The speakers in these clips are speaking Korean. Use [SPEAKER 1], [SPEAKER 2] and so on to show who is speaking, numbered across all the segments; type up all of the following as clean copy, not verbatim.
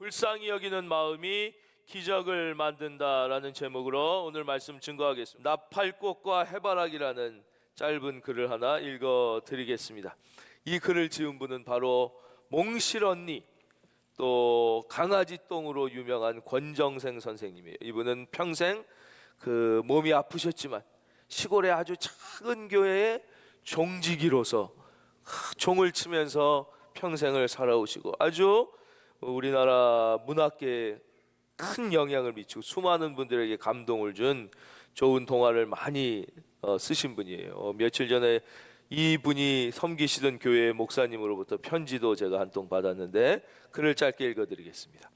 [SPEAKER 1] 불쌍히 여기는 마음이 기적을 만든다라는 제목으로 오늘 말씀 증거하겠습니다. 나팔꽃과 해바라기라는 짧은 글을 하나 읽어 드리겠습니다. 이 글을 지은 분은 바로 몽실 언니, 또 강아지 똥으로 유명한 권정생 선생님이에요. 이분은 평생 몸이 아프셨지만 시골의 아주 작은 교회의 종지기로서 종을 치면서 평생을 살아오시고 아주 우리나라 문학계에 큰 영향을 미치고 수많은 분들에게 감동을 준 좋은 동화를 많이 쓰신 분이에요. 며칠 전에 이분이 섬기시던 교회 목사님으로부터 편지도 제가 한 통 받았는데 글을 짧게 읽어드리겠습니다.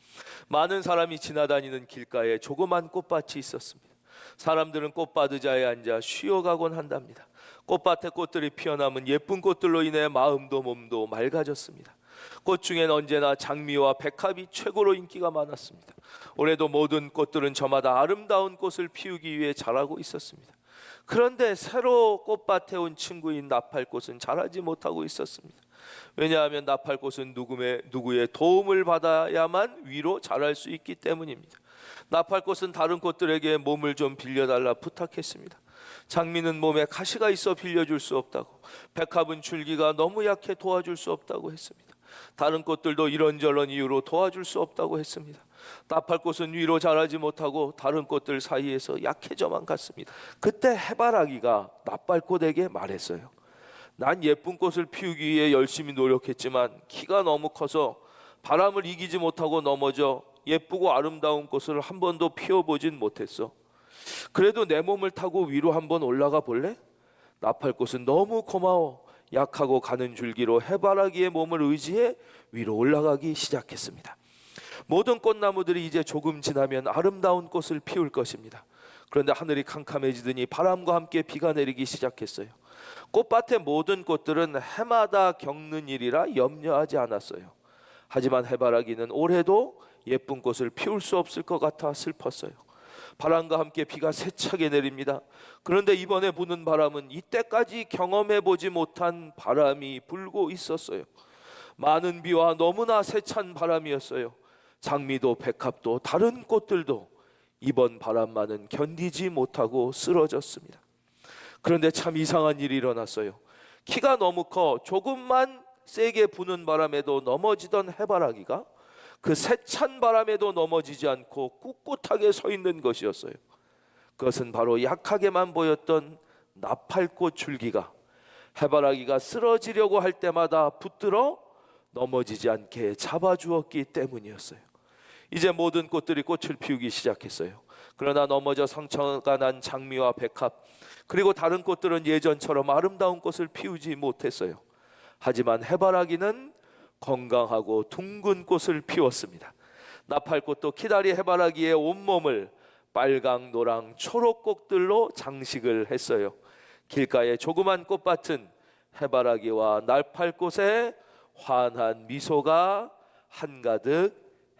[SPEAKER 1] 많은 사람이 지나다니는 길가에 조그만 꽃밭이 있었습니다. 사람들은 꽃밭 의자에 앉아 쉬어가곤 한답니다. 꽃밭에 꽃들이 피어남은 예쁜 꽃들로 인해 마음도 몸도 맑아졌습니다. 꽃 중엔 언제나 장미와 백합이 최고로 인기가 많았습니다. 올해도 모든 꽃들은 저마다 아름다운 꽃을 피우기 위해 자라고 있었습니다. 그런데 새로 꽃밭에 온 친구인 나팔꽃은 자라지 못하고 있었습니다. 왜냐하면 나팔꽃은 누구의 도움을 받아야만 위로 자랄 수 있기 때문입니다. 나팔꽃은 다른 꽃들에게 몸을 좀 빌려달라 부탁했습니다. 장미는 몸에 가시가 있어 빌려줄 수 없다고, 백합은 줄기가 너무 약해 도와줄 수 없다고 했습니다. 다른 꽃들도 이런저런 이유로 도와줄 수 없다고 했습니다. 나팔꽃은 위로 자라지 못하고 다른 꽃들 사이에서 약해져만 갔습니다. 그때 해바라기가 나팔꽃에게 말했어요. 난 예쁜 꽃을 피우기 위해 열심히 노력했지만 키가 너무 커서 바람을 이기지 못하고 넘어져 예쁘고 아름다운 꽃을 한 번도 피워보진 못했어. 그래도 내 몸을 타고 위로 한번 올라가 볼래? 나팔꽃은 너무 고마워. 약하고 가는 줄기로 해바라기의 몸을 의지해 위로 올라가기 시작했습니다. 모든 꽃나무들이 이제 조금 지나면 아름다운 꽃을 피울 것입니다. 그런데 하늘이 캄캄해지더니 바람과 함께 비가 내리기 시작했어요. 꽃밭의 모든 꽃들은 해마다 겪는 일이라 염려하지 않았어요. 하지만 해바라기는 올해도 예쁜 꽃을 피울 수 없을 것 같아 슬펐어요. 바람과 함께 비가 세차게 내립니다. 그런데 이번에 부는 바람은 이때까지 경험해보지 못한 바람이 불고 있었어요. 많은 비와 너무나 세찬 바람이었어요. 장미도 백합도 다른 꽃들도 이번 바람만은 견디지 못하고 쓰러졌습니다. 그런데 참 이상한 일이 일어났어요. 키가 너무 커 조금만 세게 부는 바람에도 넘어지던 해바라기가 그 세찬 바람에도 넘어지지 않고 꿋꿋하게 서 있는 것이었어요. 그것은 바로 약하게만 보였던 나팔꽃 줄기가 해바라기가 쓰러지려고 할 때마다 붙들어 넘어지지 않게 잡아주었기 때문이었어요. 이제 모든 꽃들이 꽃을 피우기 시작했어요. 그러나 넘어져 상처가 난 장미와 백합 그리고 다른 꽃들은 예전처럼 아름다운 꽃을 피우지 못했어요. 하지만 해바라기는 건강하고 둥근 꽃을 피웠습니다. 나팔꽃도 키다리 해바라기의 온몸을 빨강, 노랑, 초록 꽃들로 장식을 했어요. 길가의 조그만 꽃밭은 해바라기와 나팔꽃에 환한 미소가 한가득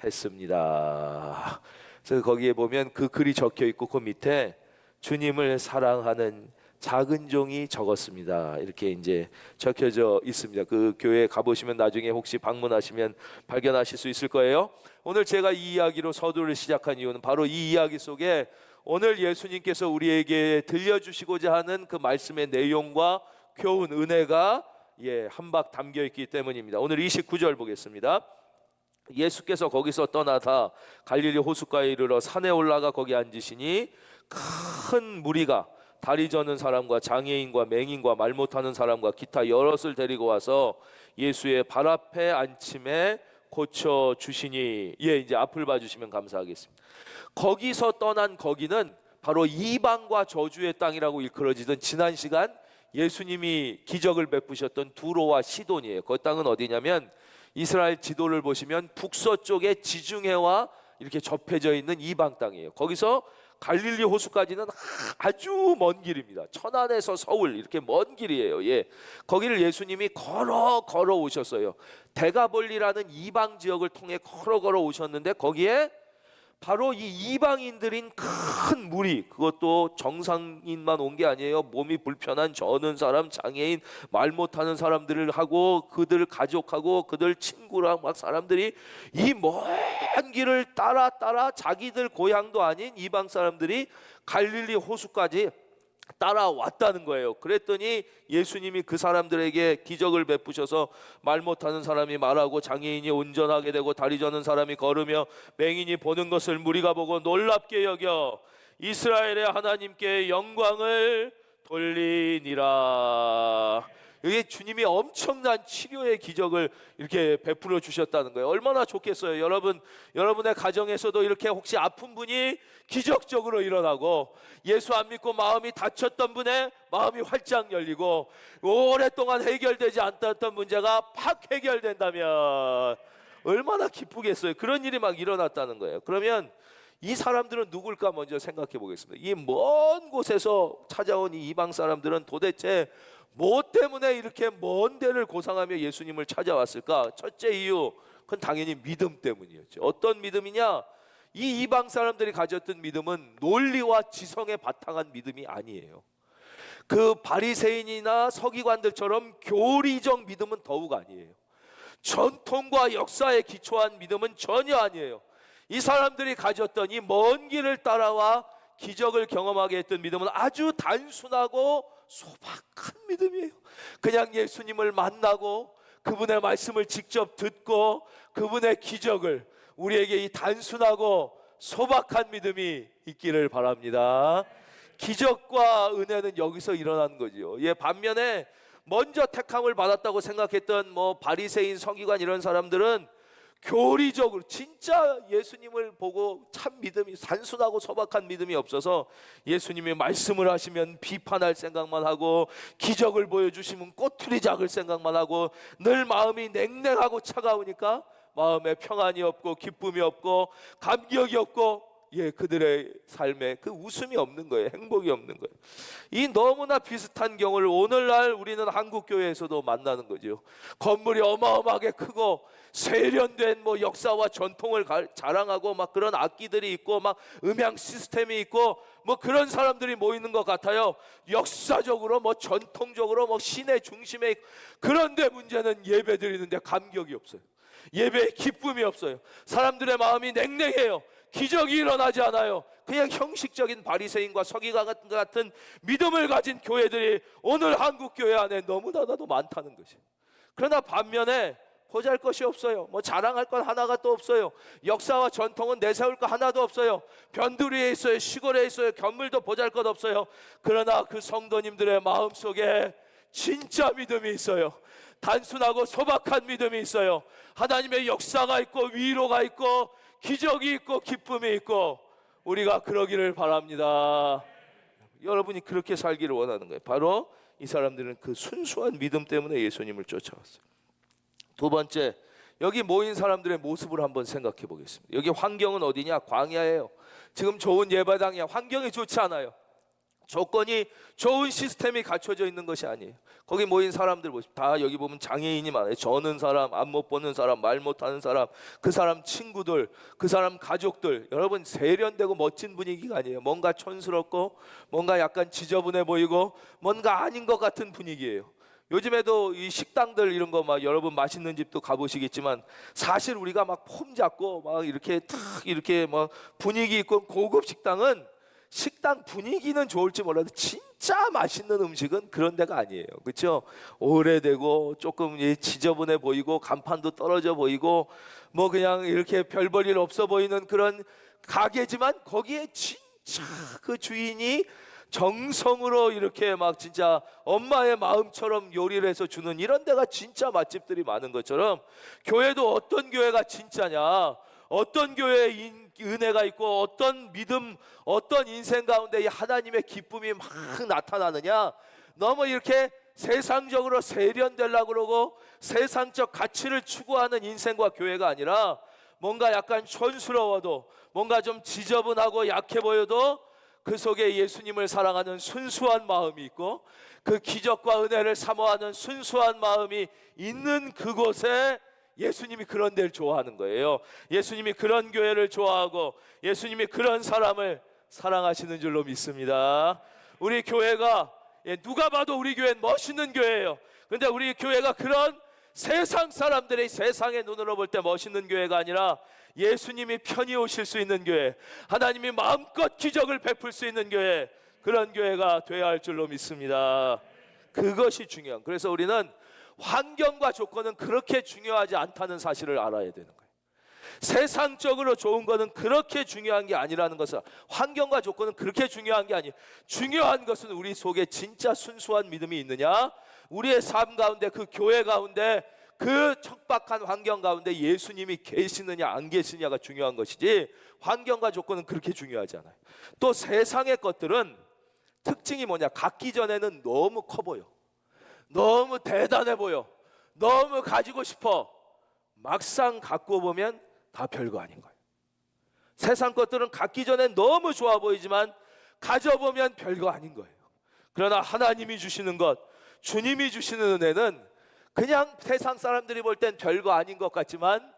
[SPEAKER 1] 했습니다. 그래서 거기에 보면 그 글이 적혀 있고 그 밑에 주님을 사랑하는 작은 종이 적었습니다. 이렇게 이제 적혀져 있습니다. 그 교회에 가보시면 나중에 혹시 방문하시면 발견하실 수 있을 거예요. 오늘 제가 이 이야기로 서두를 시작한 이유는 바로 이 이야기 속에 오늘 예수님께서 우리에게 들려주시고자 하는 그 말씀의 내용과 교훈, 은혜가 한박 담겨 있기 때문입니다. 오늘 29절 보겠습니다. 예수께서 거기서 떠나다 갈릴리 호숫가에 이르러 산에 올라가 거기 앉으시니 큰 무리가 다리 저는 사람과 장애인과 맹인과 말 못하는 사람과 기타 여럿을 데리고 와서 예수의 발 앞에 앉힘에 고쳐 주시니 이제 앞을 봐주시면 감사하겠습니다. 거기서 떠난 거기는 바로 이방과 저주의 땅이라고 일컬어지던 지난 시간 예수님이 기적을 베푸셨던 두로와 시돈이에요. 그 땅은 어디냐면 이스라엘 지도를 보시면 북서쪽에 지중해와 이렇게 접해져 있는 이방 땅이에요. 거기서 갈릴리 호수까지는 아주 먼 길입니다. 천안에서 서울 이렇게 먼 길이에요. 거기를 예수님이 걸어 오셨어요. 대가볼리라는 이방 지역을 통해 걸어 오셨는데 거기에 바로 이 이방인들인 큰 무리, 그것도 정상인만 온 게 아니에요. 몸이 불편한 저는 사람, 장애인, 말 못하는 사람들을 하고 그들 가족하고 그들 친구랑 막 사람들이 이 먼 길을 따라 자기들 고향도 아닌 이방 사람들이 갈릴리 호수까지 따라왔다는 거예요. 그랬더니 예수님이 그 사람들에게 기적을 베푸셔서 말 못하는 사람이 말하고 장애인이 운전하게 되고 다리 저는 사람이 걸으며 맹인이 보는 것을 무리가 보고 놀랍게 여겨 이스라엘의 하나님께 영광을 돌리니라. 이게 주님이 엄청난 치료의 기적을 이렇게 베풀어 주셨다는 거예요. 얼마나 좋겠어요. 여러분의 가정에서도 이렇게 혹시 아픈 분이 기적적으로 일어나고, 예수 안 믿고 마음이 닫혔던 분의 마음이 활짝 열리고, 오랫동안 해결되지 않았던 문제가 팍 해결된다면 얼마나 기쁘겠어요. 그런 일이 막 일어났다는 거예요. 그러면 이 사람들은 누굴까 먼저 생각해 보겠습니다. 이 먼 곳에서 찾아온 이 이방 사람들은 도대체 뭐 때문에 이렇게 먼 데를 고상하며 예수님을 찾아왔을까? 첫째 이유, 그건 당연히 믿음 때문이었죠. 어떤 믿음이냐? 이 이방 사람들이 가졌던 믿음은 논리와 지성에 바탕한 믿음이 아니에요. 그 바리새인이나 서기관들처럼 교리적 믿음은 더욱 아니에요. 전통과 역사에 기초한 믿음은 전혀 아니에요. 이 사람들이 가졌던 이 먼 길을 따라와 기적을 경험하게 했던 믿음은 아주 단순하고 소박한 믿음이에요. 그냥 예수님을 만나고 그분의 말씀을 직접 듣고 그분의 기적을, 우리에게 이 단순하고 소박한 믿음이 있기를 바랍니다. 기적과 은혜는 여기서 일어나는 거죠. 반면에 먼저 택함을 받았다고 생각했던 바리새인, 서기관 이런 사람들은 교리적으로 진짜 예수님을 보고 참 믿음이, 단순하고 소박한 믿음이 없어서 예수님이 말씀을 하시면 비판할 생각만 하고, 기적을 보여주시면 꼬투리 잡을 생각만 하고, 늘 마음이 냉랭하고 차가우니까 마음에 평안이 없고 기쁨이 없고 감격이 없고, 그들의 삶에 그 웃음이 없는 거예요. 행복이 없는 거예요. 이 너무나 비슷한 경우를 오늘날 우리는 한국교회에서도 만나는 거죠. 건물이 어마어마하게 크고 세련된 역사와 전통을 자랑하고 막 그런 악기들이 있고 막 음향 시스템이 있고 그런 사람들이 모이는 것 같아요. 역사적으로 전통적으로 시내 중심에. 그런데 문제는 예배 드리는데 감격이 없어요. 예배에 기쁨이 없어요. 사람들의 마음이 냉랭해요. 기적이 일어나지 않아요. 그냥 형식적인 바리새인과 서기관 같은 믿음을 가진 교회들이 오늘 한국 교회 안에 너무나도 많다는 거죠. 그러나 반면에 보잘것이 없어요. 자랑할 것 하나가 또 없어요. 역사와 전통은 내세울 거 하나도 없어요. 변두리에 있어요. 시골에 있어요. 건물도 보잘것 없어요. 그러나 그 성도님들의 마음속에 진짜 믿음이 있어요. 단순하고 소박한 믿음이 있어요. 하나님의 역사가 있고 위로가 있고 기적이 있고 기쁨이 있고, 우리가 그러기를 바랍니다. 여러분이 그렇게 살기를 원하는 거예요. 바로 이 사람들은 그 순수한 믿음 때문에 예수님을 쫓아왔어요. 두 번째, 여기 모인 사람들의 모습을 한번 생각해 보겠습니다. 여기 환경은 어디냐? 광야예요. 지금 좋은 예배당이야. 환경이 좋지 않아요. 조건이 좋은 시스템이 갖춰져 있는 것이 아니에요. 거기 모인 사람들 보십시오. 다 여기 보면 장애인이 많아요. 저는 사람, 앞 못 보는 사람, 말 못하는 사람, 그 사람 친구들, 그 사람 가족들. 여러분, 세련되고 멋진 분위기가 아니에요. 뭔가 촌스럽고 뭔가 약간 지저분해 보이고 뭔가 아닌 것 같은 분위기예요. 요즘에도 이 식당들 이런 거 여러분 맛있는 집도 가보시겠지만, 사실 우리가 폼 잡고 이렇게 분위기 있고 고급 식당은, 식당 분위기는 좋을지 몰라도 진짜 맛있는 음식은 그런 데가 아니에요. 그렇죠? 오래되고 조금 지저분해 보이고 간판도 떨어져 보이고 그냥 이렇게 별 볼 일 없어 보이는 그런 가게지만, 거기에 진짜 그 주인이 정성으로 이렇게 진짜 엄마의 마음처럼 요리를 해서 주는 이런 데가 진짜 맛집들이 많은 것처럼, 교회도 어떤 교회가 진짜냐, 어떤 교회에 은혜가 있고 어떤 믿음, 어떤 인생 가운데 이 하나님의 기쁨이 막 나타나느냐, 너무 이렇게 세상적으로 세련되려고 그러고 세상적 가치를 추구하는 인생과 교회가 아니라, 뭔가 약간 촌스러워도 뭔가 좀 지저분하고 약해 보여도 그 속에 예수님을 사랑하는 순수한 마음이 있고, 그 기적과 은혜를 사모하는 순수한 마음이 있는 그곳에 예수님이 그런 데를 좋아하는 거예요. 예수님이 그런 교회를 좋아하고 예수님이 그런 사람을 사랑하시는 줄로 믿습니다. 우리 교회가 누가 봐도 우리 교회는 멋있는 교회예요. 그런데 우리 교회가 그런 세상 사람들의 세상의 눈으로 볼 때 멋있는 교회가 아니라 예수님이 편히 오실 수 있는 교회, 하나님이 마음껏 기적을 베풀 수 있는 교회, 그런 교회가 되어야 할 줄로 믿습니다. 그것이 중요한. 그래서 우리는 환경과 조건은 그렇게 중요하지 않다는 사실을 알아야 되는 거예요. 세상적으로 좋은 것은 그렇게 중요한 게 아니라는 것을, 환경과 조건은 그렇게 중요한 게 아니에요. 중요한 것은 우리 속에 진짜 순수한 믿음이 있느냐, 우리의 삶 가운데, 그 교회 가운데, 그 척박한 환경 가운데 예수님이 계시느냐 안 계시느냐가 중요한 것이지, 환경과 조건은 그렇게 중요하지 않아요. 또 세상의 것들은 특징이 뭐냐, 갖기 전에는 너무 커 보여, 너무 대단해 보여, 너무 가지고 싶어. 막상 갖고 보면 다 별거 아닌 거예요. 세상 것들은 갖기 전엔 너무 좋아 보이지만 가져보면 별거 아닌 거예요. 그러나 하나님이 주시는 것, 주님이 주시는 은혜는 그냥 세상 사람들이 볼 땐 별거 아닌 것 같지만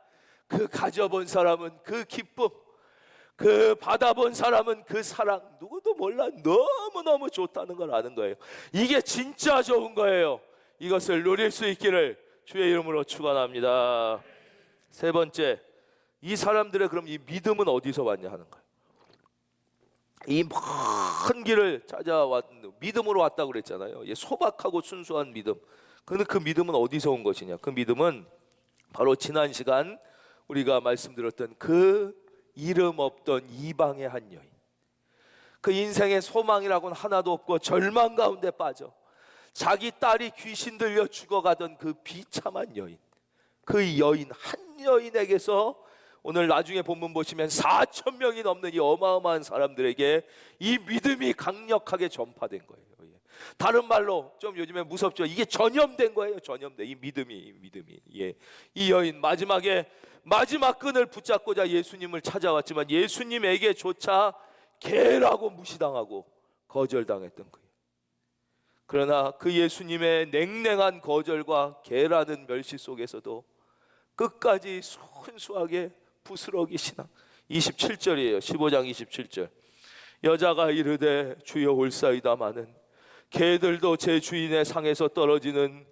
[SPEAKER 1] 그 가져본 사람은 그 기쁨, 그 받아본 사람은 그 사랑, 누구도 몰라 너무너무 좋다는 걸 아는 거예요. 이게 진짜 좋은 거예요. 이것을 누릴 수 있기를 주의 이름으로 축원합니다. 세 번째, 이 사람들의 그럼 이 믿음은 어디서 왔냐 하는 거예요. 이 먼 길을 찾아왔는데 믿음으로 왔다고 그랬잖아요. 소박하고 순수한 믿음. 그런데 그 믿음은 어디서 온 것이냐? 그 믿음은 바로 지난 시간 우리가 말씀드렸던 그 이름 없던 이방의 한 여인, 그 인생의 소망이라고는 하나도 없고 절망 가운데 빠져 자기 딸이 귀신 들려 죽어가던 그 비참한 여인, 그 여인 한 여인에게서 오늘 나중에 본문 보시면 4천 명이 넘는 이 어마어마한 사람들에게 이 믿음이 강력하게 전파된 거예요. 다른 말로 좀 요즘에 무섭죠. 이게 전염된 거예요. 전염된 이 믿음이. 예. 이 여인 마지막에 마지막 끈을 붙잡고자 예수님을 찾아왔지만 예수님에게조차 개라고 무시당하고 거절당했던 거예요. 그러나 그 예수님의 냉랭한 거절과 개라는 멸시 속에서도 끝까지 순수하게 부스러기 신앙. 27절이에요. 15장 27절. 여자가 이르되 주여 올사이다마는 개들도 제 주인의 상에서 떨어지는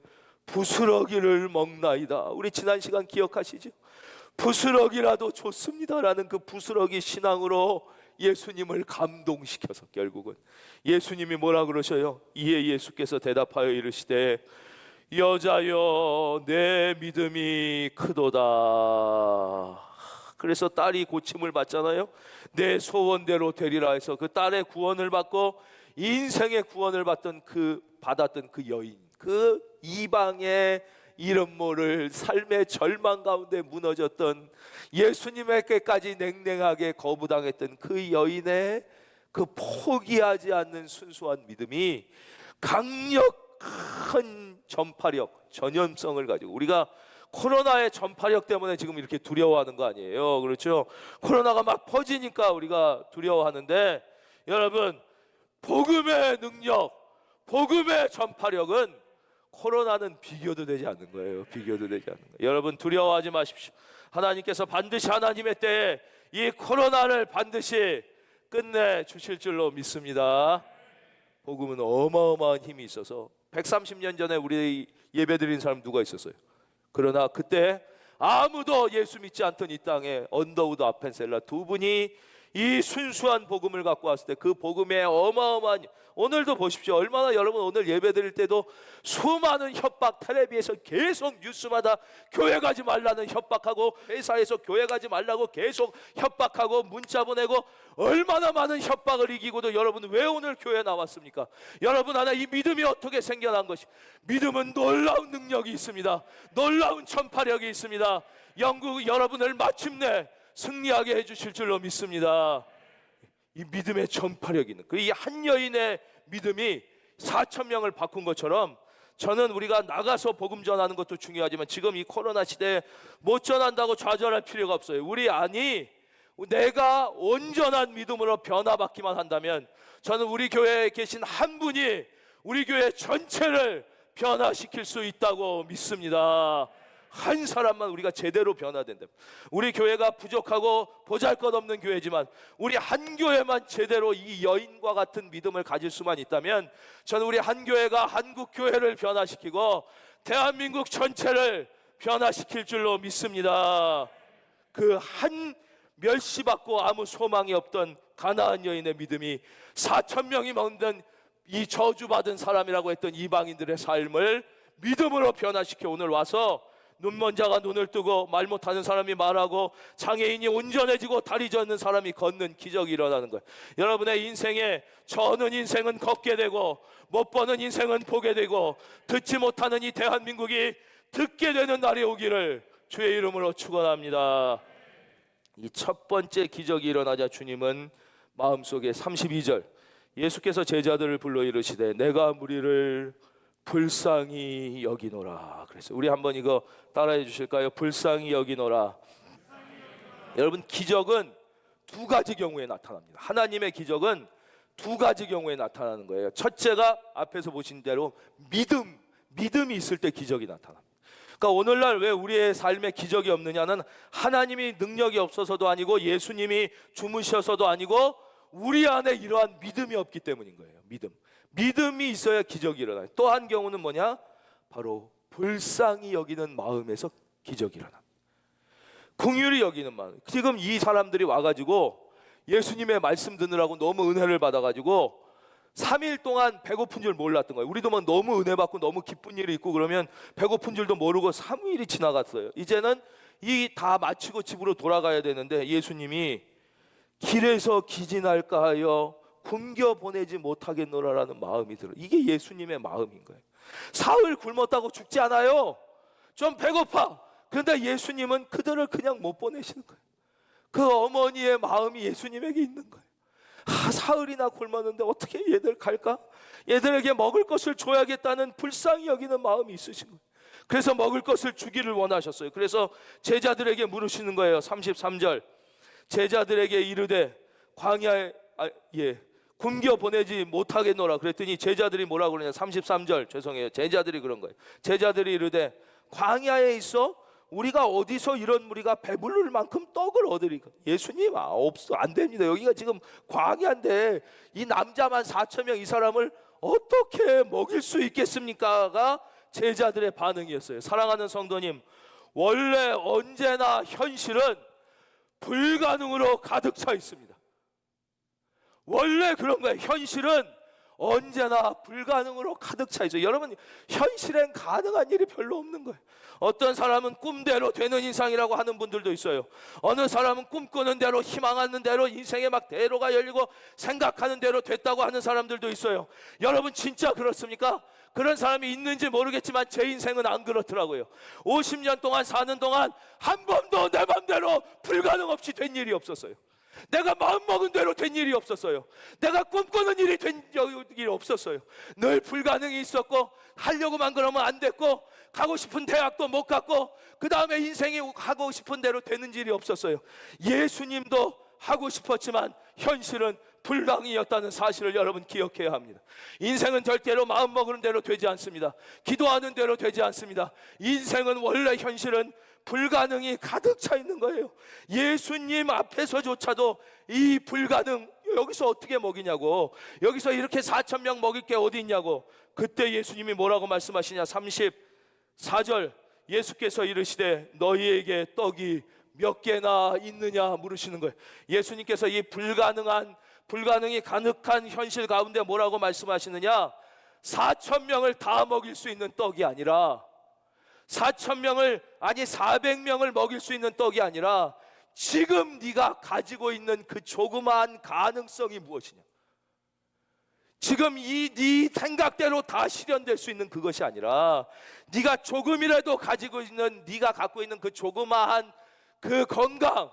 [SPEAKER 1] 부스러기를 먹나이다. 우리 지난 시간 기억하시죠? 부스러기라도 좋습니다라는 그 부스러기 신앙으로 예수님을 감동시켜서 결국은 예수님이 뭐라 그러셔요? 이에 예수께서 대답하여 이르시되 여자여 내 믿음이 크도다. 그래서 딸이 고침을 받잖아요. 내 소원대로 되리라 해서 그 딸의 구원을 받고 인생의 구원을 받았던 그 여인, 그 이방의 이름 모를 삶의 절망 가운데 무너졌던, 예수님에게까지 냉랭하게 거부당했던 그 여인의 그 포기하지 않는 순수한 믿음이 강력한 전파력, 전염성을 가지고, 우리가 코로나의 전파력 때문에 지금 이렇게 두려워하는 거 아니에요. 그렇죠? 코로나가 막 퍼지니까 우리가 두려워하는데, 여러분 복음의 능력, 복음의 전파력은 코로나는 비교도 되지 않는 거예요. 비교도 되지 않는 거예요. 여러분 두려워하지 마십시오. 하나님께서 반드시 하나님의 때에 이 코로나를 반드시 끝내 주실 줄로 믿습니다. 복음은 어마어마한 힘이 있어서 130년 전에 우리 예배드린 사람 누가 있었어요? 그러나 그때 아무도 예수 믿지 않던 이 땅에 언더우드 아펜셀라 두 분이 이 순수한 복음을 갖고 왔을 때 그 복음의 어마어마한, 오늘도 보십시오. 얼마나 여러분 오늘 예배 드릴 때도 수많은 협박, 텔레비에서 계속 뉴스마다 교회 가지 말라는 협박하고, 회사에서 교회 가지 말라고 계속 협박하고 문자 보내고, 얼마나 많은 협박을 이기고도 여러분 왜 오늘 교회 나왔습니까? 여러분 안에 이 믿음이 어떻게 생겨난 것이? 믿음은 놀라운 능력이 있습니다. 놀라운 전파력이 있습니다. 영국 여러분을 마침내 승리하게 해주실 줄로 믿습니다. 이 믿음의 전파력이 있는 그 이 한 여인의 믿음이 4천 명을 바꾼 것처럼, 저는 우리가 나가서 복음 전하는 것도 중요하지만 지금 이 코로나 시대에 못 전한다고 좌절할 필요가 없어요. 우리 안이 내가 온전한 믿음으로 변화받기만 한다면 저는 우리 교회에 계신 한 분이 우리 교회 전체를 변화시킬 수 있다고 믿습니다. 한 사람만 우리가 제대로 변화된다. 우리 교회가 부족하고 보잘것없는 교회지만 우리 한 교회만 제대로 이 여인과 같은 믿음을 가질 수만 있다면 저는 우리 한 교회가 한국 교회를 변화시키고 대한민국 전체를 변화시킬 줄로 믿습니다. 그 한 멸시받고 아무 소망이 없던 가나안 여인의 믿음이 4,000명이 먹는 이 저주받은 사람이라고 했던 이방인들의 삶을 믿음으로 변화시켜 오늘 와서 눈먼 자가 눈을 뜨고 말 못하는 사람이 말하고 장애인이 온전해지고 다리 젓는 사람이 걷는 기적이 일어나는 거예요. 여러분의 인생에 저는 인생은 걷게 되고 못 보는 인생은 보게 되고 듣지 못하는 이 대한민국이 듣게 되는 날이 오기를 주의 이름으로 축원합니다. 이 첫 번째 기적이 일어나자 주님은 마음속에 32절 예수께서 제자들을 불러 이르시되 내가 무리를 불쌍히 여기노라. 그래서 우리 한번 이거 따라해 주실까요? 불쌍히 여기노라. 여러분, 기적은 두 가지 경우에 나타납니다. 하나님의 기적은 두 가지 경우에 나타나는 거예요. 첫째가 앞에서 보신 대로 믿음이 있을 때 기적이 나타납니다. 그러니까 오늘날 왜 우리의 삶에 기적이 없느냐는 하나님이 능력이 없어서도 아니고 예수님이 주무셔서도 아니고 우리 안에 이러한 믿음이 없기 때문인 거예요. 믿음이 있어야 기적이 일어나요. 또 한 경우는 뭐냐? 바로 불쌍히 여기는 마음에서 기적이 일어납니다. 긍휼히 여기는 마음. 지금 이 사람들이 와가지고 예수님의 말씀 듣느라고 너무 은혜를 받아가지고 3일 동안 배고픈 줄 몰랐던 거예요. 우리도 뭐 너무 은혜 받고 너무 기쁜 일이 있고 그러면 배고픈 줄도 모르고 3일이 지나갔어요. 이제는 이 다 마치고 집으로 돌아가야 되는데 예수님이 길에서 기진할까 하여 굶겨 보내지 못하겠노라라는 마음이 들어요. 이게 예수님의 마음인 거예요. 사흘 굶었다고 죽지 않아요. 좀 배고파. 그런데 예수님은 그들을 그냥 못 보내시는 거예요. 그 어머니의 마음이 예수님에게 있는 거예요. 사흘이나 굶었는데 어떻게 얘들 갈까? 얘들에게 먹을 것을 줘야겠다는 불쌍히 여기는 마음이 있으신 거예요. 그래서 먹을 것을 주기를 원하셨어요. 그래서 제자들에게 물으시는 거예요. 33절 제자들에게 이르되 광야에 굶겨 보내지 못하겠노라. 그랬더니 제자들이 뭐라고 그러냐. 33절 죄송해요. 제자들이 그런 거예요. 제자들이 이르되 광야에 있어 우리가 어디서 이런 무리가 배부를 만큼 떡을 얻으리까? 예수님 없어, 안 됩니다. 여기가 지금 광야인데 이 남자만 4,000명 이 사람을 어떻게 먹일 수 있겠습니까가 제자들의 반응이었어요. 사랑하는 성도님, 원래 언제나 현실은 불가능으로 가득 차 있습니다. 원래 그런 거예요. 현실은 언제나 불가능으로 가득 차 있어요. 여러분, 현실엔 가능한 일이 별로 없는 거예요. 어떤 사람은 꿈대로 되는 인상이라고 하는 분들도 있어요. 어느 사람은 꿈꾸는 대로 희망하는 대로 인생에 막 대로가 열리고 생각하는 대로 됐다고 하는 사람들도 있어요. 여러분, 진짜 그렇습니까? 그런 사람이 있는지 모르겠지만 제 인생은 안 그렇더라고요. 50년 동안 사는 동안 한 번도 내 맘대로 불가능 없이 된 일이 없었어요. 내가 마음먹은 대로 된 일이 없었어요. 내가 꿈꾸는 일이 된 일이 없었어요. 늘 불가능이 있었고 하려고만 그러면 안 됐고 가고 싶은 대학도 못 갔고 그 다음에 인생이 하고 싶은 대로 되는 일이 없었어요. 예수님도 하고 싶었지만 현실은 불가능이었다는 사실을 여러분 기억해야 합니다. 인생은 절대로 마음먹은 대로 되지 않습니다. 기도하는 대로 되지 않습니다. 인생은 원래 현실은 불가능이 가득 차 있는 거예요. 예수님 앞에서조차도 이 불가능, 여기서 어떻게 먹이냐고, 여기서 이렇게 4,000명 먹일 게 어디 있냐고. 그때 예수님이 뭐라고 말씀하시냐. 34절 예수께서 이르시되 너희에게 떡이 몇 개나 있느냐 물으시는 거예요. 예수님께서 이 불가능이 가득한 현실 가운데 뭐라고 말씀하시느냐. 4,000명을 다 먹일 수 있는 떡이 아니라 4,000명을 아니 400명을 먹일 수 있는 떡이 아니라 지금 네가 가지고 있는 그 조그마한 가능성이 무엇이냐. 지금 이 네 생각대로 다 실현될 수 있는 그것이 아니라 네가 조금이라도 가지고 있는, 네가 갖고 있는 그 조그마한 그 건강,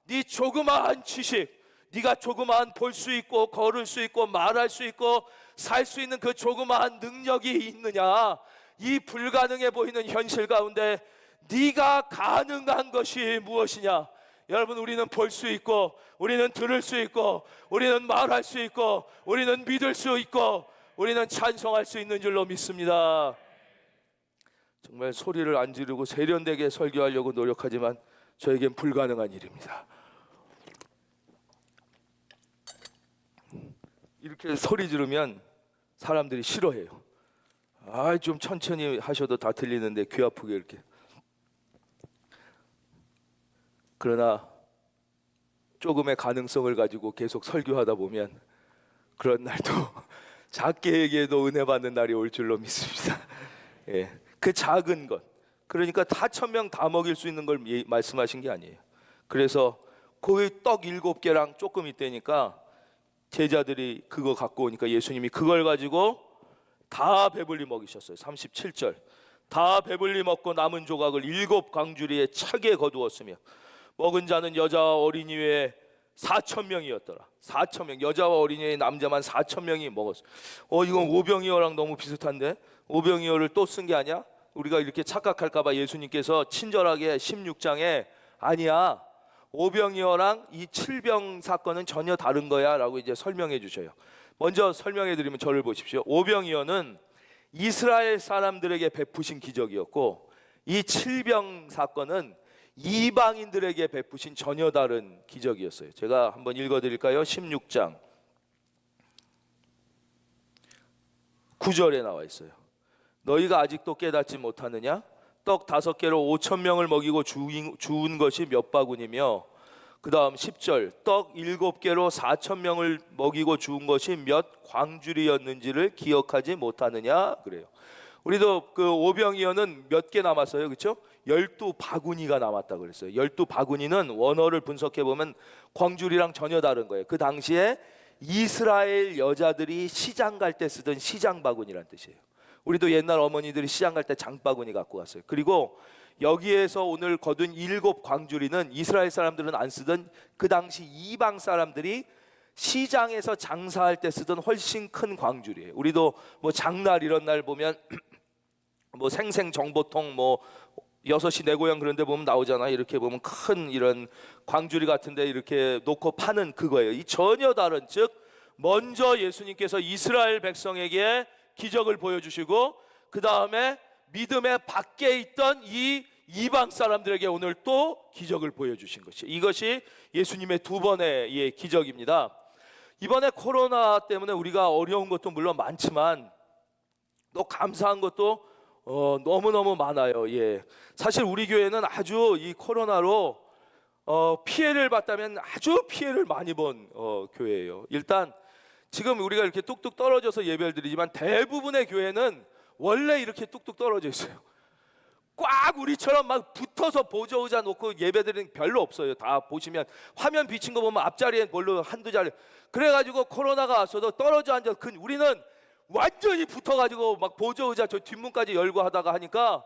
[SPEAKER 1] 네 조그마한 지식, 네가 조그마한 볼 수 있고 걸을 수 있고 말할 수 있고 살 수 있는 그 조그마한 능력이 있느냐. 이 불가능해 보이는 현실 가운데 네가 가능한 것이 무엇이냐. 여러분, 우리는 볼 수 있고 우리는 들을 수 있고 우리는 말할 수 있고 우리는 믿을 수 있고 우리는 찬송할 수 있는 줄로 믿습니다. 정말 소리를 안 지르고 세련되게 설교하려고 노력하지만 저에겐 불가능한 일입니다. 이렇게 소리 지르면 사람들이 싫어해요. 좀 천천히 하셔도 다 들리는데 귀 아프게 이렇게. 그러나 조금의 가능성을 가지고 계속 설교하다 보면 그런 날도 작게 얘기해도 은혜 받는 날이 올 줄로 믿습니다. 예, 그 작은 것, 그러니까 다 1000명 다 먹일 수 있는 걸 말씀하신 게 아니에요. 그래서 거의 떡 7개랑 조금 있다니까 제자들이 그거 갖고 오니까 예수님이 그걸 가지고 다 배불리 먹이셨어요. 37절, 다 배불리 먹고 남은 조각을 7광주리에 차게 거두었으며 먹은 자는 여자와 어린이 외에 4,000명이었더라. 4,000명, 여자와 어린이 외에 남자만 4,000명이 먹었어요. 이건 오병이어랑 너무 비슷한데, 오병이어를 또 쓴 게 아니야? 우리가 이렇게 착각할까 봐 예수님께서 친절하게 16장에 아니야, 오병이어랑 이 칠병 사건은 전혀 다른 거야 라고 이제 설명해 주셔요. 먼저 설명해 드리면 저를 보십시오. 오병이어는 이스라엘 사람들에게 베푸신 기적이었고, 이 칠병 사건은 이방인들에게 베푸신 전혀 다른 기적이었어요. 제가 한번 읽어드릴까요? 16장 9절에 나와 있어요. 너희가 아직도 깨닫지 못하느냐? 떡 5개로 5,000명을 먹이고 주운 것이 몇 바구니며, 그 다음 10절, 떡 7개로 4,000명을 먹이고 주운 것이 몇 광주리였는지를 기억하지 못하느냐? 그래요. 우리도 그 오병이어는 몇 개 남았어요, 그렇죠? 12바구니가 남았다 그랬어요. 12바구니는 원어를 분석해 보면 광주리랑 전혀 다른 거예요. 그 당시에 이스라엘 여자들이 시장 갈 때 쓰던 시장 바구니란 뜻이에요. 우리도 옛날 어머니들이 시장 갈 때 장바구니 갖고 갔어요. 그리고 여기에서 오늘 거둔 7광주리는 이스라엘 사람들은 안 쓰던, 그 당시 이방 사람들이 시장에서 장사할 때 쓰던 훨씬 큰 광주리예요. 우리도 뭐 장날 이런 날 보면 뭐 생생정보통 뭐 6시 내 고향 그런 데 보면 나오잖아. 이렇게 보면 큰 이런 광주리 같은 데 이렇게 놓고 파는 그거예요. 이 전혀 다른, 즉 먼저 예수님께서 이스라엘 백성에게 기적을 보여주시고 그 다음에 믿음의 밖에 있던 이 이방 사람들에게 오늘 또 기적을 보여주신 것이, 이것이 예수님의 두 번의 기적입니다. 이번에 코로나 때문에 우리가 어려운 것도 물론 많지만 또 감사한 것도 너무너무 많아요. 사실 우리 교회는 아주 이 코로나로 피해를 봤다면 아주 피해를 많이 본 교회예요. 일단 지금 우리가 이렇게 뚝뚝 떨어져서 예배를 드리지만 대부분의 교회는 원래 이렇게 뚝뚝 떨어져 있어요. 꽉 우리처럼 막 붙어서 보조의자 놓고 예배드리는 별로 없어요. 다 보시면 화면 비친 거 보면 앞자리에 뭘로 한두 자리, 그래가지고 코로나가 왔어도 떨어져 앉아. 우리는 완전히 붙어가지고 막 보조의자 저 뒷문까지 열고 하다가 하니까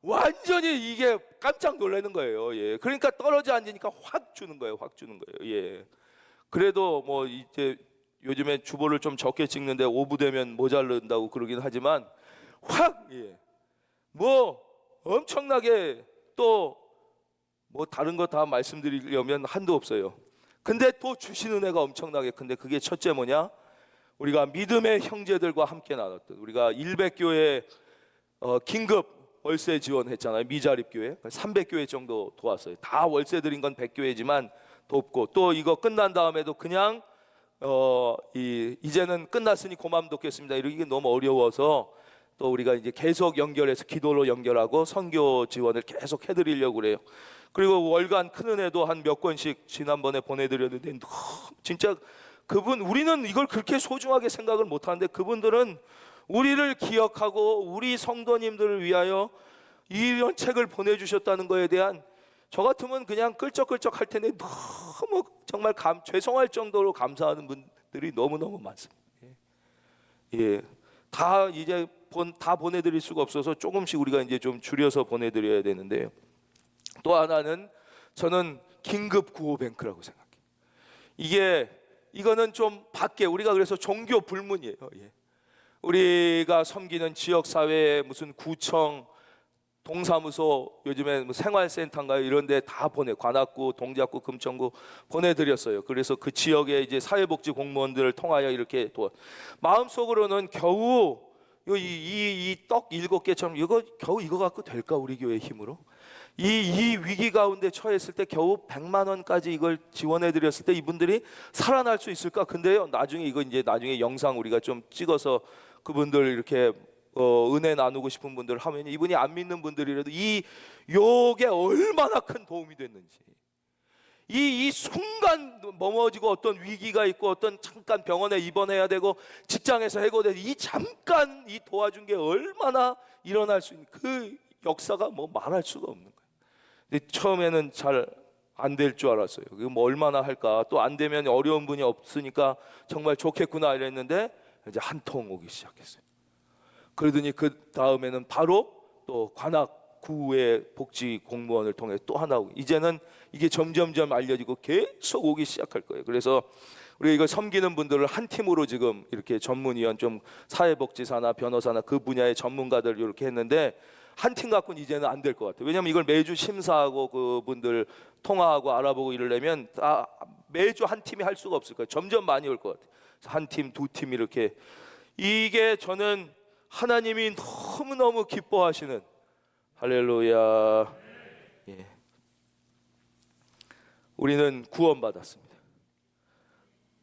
[SPEAKER 1] 완전히 이게 깜짝 놀라는 거예요. 그러니까 떨어져 앉으니까 확 주는 거예요. 확 주는 거예요. 그래도 뭐 이제 요즘에 주보를 좀 적게 찍는데 오부 되면 모자른다고 그러긴 하지만 확 뭐 엄청나게 또 뭐 다른 거 다 말씀드리려면 한도 없어요. 근데 또 주신 은혜가 엄청나게 큰데, 그게 첫째 뭐냐? 우리가 믿음의 형제들과 함께 나눴던, 우리가 100교회 긴급 월세 지원했잖아요. 미자립 교회 300교회 정도 도왔어요. 다 월세 드린 건 100교회지만 돕고, 또 이거 끝난 다음에도 그냥 이제는 끝났으니 고마움 돕겠습니다, 이게 너무 어려워서 또 우리가 이제 계속 연결해서 기도로 연결하고 선교 지원을 계속 해드리려고 그래요. 그리고 월간 큰 은혜도 한 몇 건씩 지난번에 보내드렸는데 진짜 우리는 이걸 그렇게 소중하게 생각을 못하는데 그분들은 우리를 기억하고 우리 성도님들을 위하여 이런 책을 보내주셨다는 거에 대한, 저 같으면 그냥 끌적끌적 할 텐데 너무 정말 죄송할 정도로 감사하는 분들이 너무너무 많습니다. 다 이제 다 보내드릴 수가 없어서 조금씩 우리가 이제 좀 줄여서 보내드려야 되는데요. 또 하나는 저는 긴급 구호뱅크라고 생각해요. 이거는 좀 밖에, 우리가 그래서 종교 불문이에요. 우리가 섬기는 지역사회에 무슨 구청, 동사무소, 요즘에 뭐 생활센터인가요? 이런 데 다 관악구, 동작구, 금천구 보내드렸어요. 그래서 그 지역에 이제 사회복지 공무원들을 통하여 이렇게 마음속으로는 겨우 이 떡 7개처럼 이거 겨우 이거 갖고 될까 우리 교회 힘으로? 이 위기 가운데 처했을 때 겨우 100만 원까지 이걸 지원해 드렸을 때 이분들이 살아날 수 있을까? 근데요, 나중에 이거 이제 나중에 영상 우리가 좀 찍어서 그분들 이렇게 은혜 나누고 싶은 분들 하면 이분이 안 믿는 분들이라도 이 요게 얼마나 큰 도움이 됐는지, 이 순간 넘어지고 어떤 위기가 있고 어떤 잠깐 병원에 입원해야 되고 직장에서 해고되고 이 잠깐 이 도와준 게 얼마나 일어날 수 있는 그 역사가 뭐 말할 수가 없는 거예요. 근데 처음에는 잘 안 될 줄 알았어요. 이거 뭐 얼마나 할까, 또 안 되면 어려운 분이 없으니까 정말 좋겠구나 이랬는데 이제 한 통 오기 시작했어요. 그러더니 그 다음에는 바로 또 관악 구의 복지 공무원을 통해 또 하나 오고, 이제는 이게 점점점 알려지고 계속 오기 시작할 거예요. 그래서 우리 이거 섬기는 분들을 한 팀으로 지금 이렇게 전문위원, 좀 사회복지사나 변호사나 그 분야의 전문가들 이렇게 했는데 한 팀 갖고는 이제는 안 될 것 같아요. 왜냐하면 이걸 매주 심사하고 그분들 통화하고 알아보고 이러려면 다 매주 한 팀이 할 수가 없을 거예요. 점점 많이 올 것 같아요. 한 팀, 두 팀 이렇게. 이게 저는 하나님이 너무너무 기뻐하시는, 할렐루야. 예. 우리는 구원받았습니다.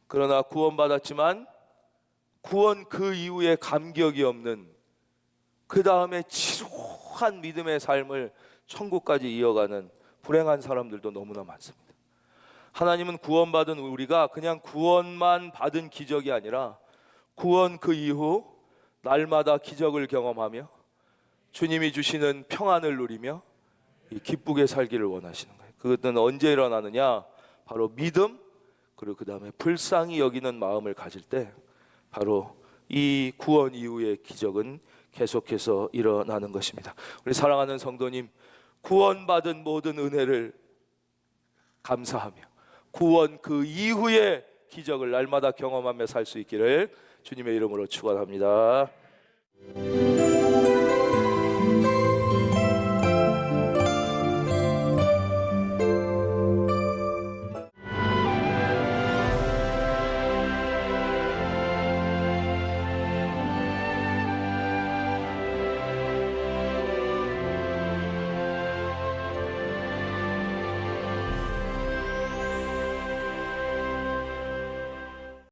[SPEAKER 1] 그러나 구원받았지만 구원 그 이후에 감격이 없는, 그 다음에 지루한 믿음의 삶을 천국까지 이어가는 불행한 사람들도 너무나 많습니다. 하나님은 구원받은 우리가 그냥 구원만 받은 기적이 아니라 구원 그 이후 날마다 기적을 경험하며 주님이 주시는 평안을 누리며 기쁘게 살기를 원하시는 거예요. 그것은 언제 일어나느냐? 바로 믿음, 그리고 그 다음에 불쌍히 여기는 마음을 가질 때 바로 이 구원 이후의 기적은 계속해서 일어나는 것입니다. 우리 사랑하는 성도님, 구원받은 모든 은혜를 감사하며 구원 그 이후의 기적을 날마다 경험하며 살 수 있기를 주님의 이름으로 축원합니다.